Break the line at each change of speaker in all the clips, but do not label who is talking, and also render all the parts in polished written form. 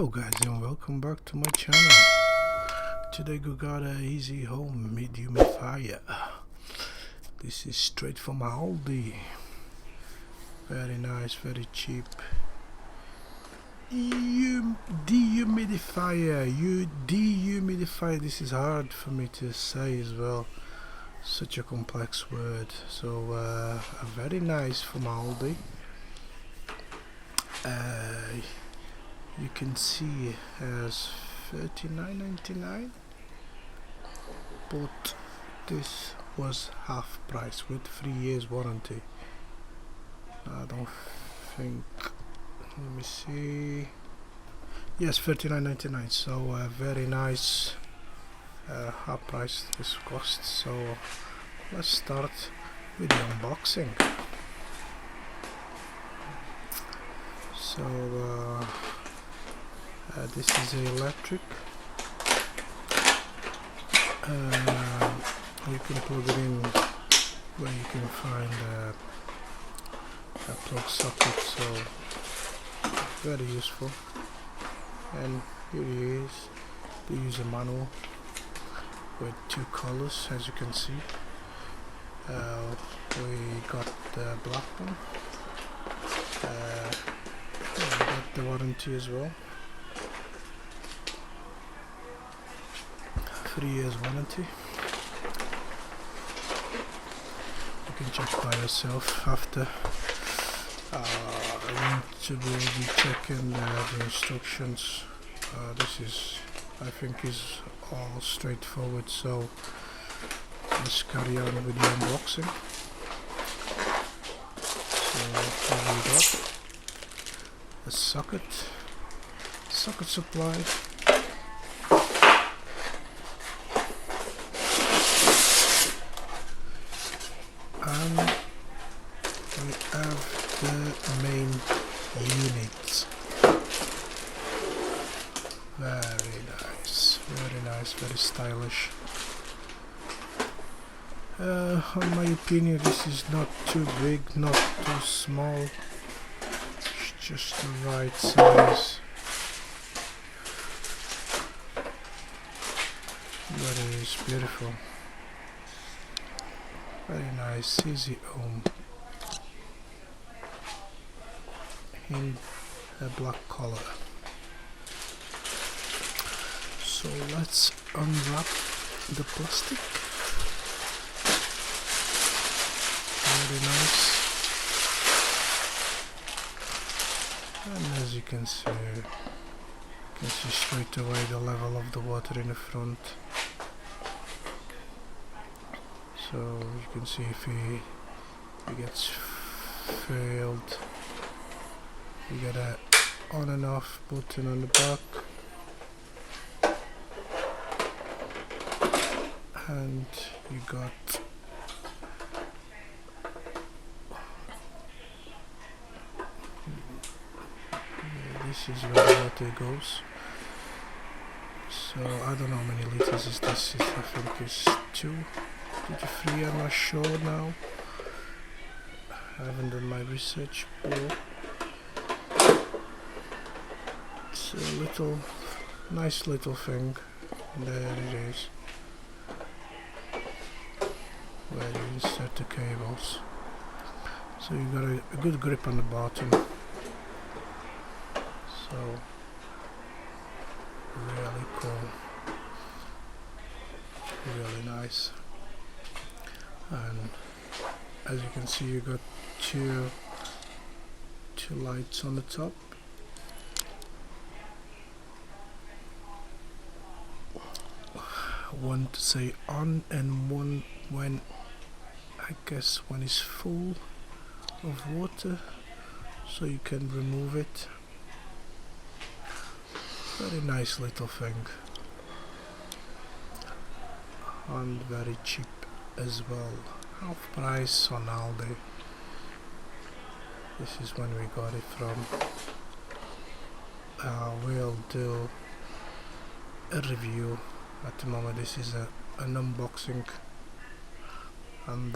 Hello guys and welcome back to my channel. Today we got a easy home midi humidifier. This is straight from Aldi. Very nice, very cheap. Dehumidifier. This is hard for me to say as well. Such a complex word. So a very nice from Aldi. You can see it has $39.99, but this was half price with 3 years warranty. I don't think, let me see, yes, $39.99. so very nice, half price this costs. So let's start with the unboxing. So this is electric. You can plug it in where you can find a plug socket, so very useful. And here it is. We use a manual with two colors, as you can see. We got the black one. We got the warranty as well. 3 years warranty. You can check by yourself after. I need to be checking the instructions. This is, I think, is all straightforward. So let's carry on with the unboxing. So here we got a socket supply. And we have the main unit. Very nice, very stylish. In my opinion, this is not too big, not too small. It's just the right size. But it is beautiful. Very nice, easy home in a black color. So let's unwrap the plastic. Very nice. And as you can see straight away the level of the water in the front. So you can see if it gets filled, you get a on and off button on the back, and you got this is where the water goes. So I don't know how many liters is this. I think it's 2 to 3, I'm not sure now. I haven't done my research, but it's a nice little thing. There it is, where you insert the cables. So you got a good grip on the bottom. So really cool, really nice. And as you can see, you got two lights on the top. One to say on and one when, I guess, when it's full of water, so you can remove it. Very nice little thing, and very cheap as well. Half price on Aldi. This is when we got it from. We'll do a review. At the moment this is an unboxing, and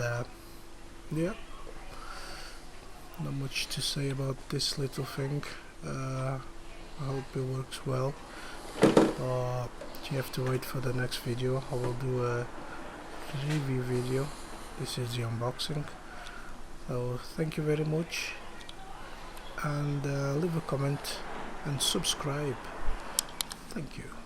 yeah, not much to say about this little thing. I hope it works well. You have to wait for the next video. I will do a review video. This is the unboxing. So thank you very much, and leave a comment and subscribe. Thank you.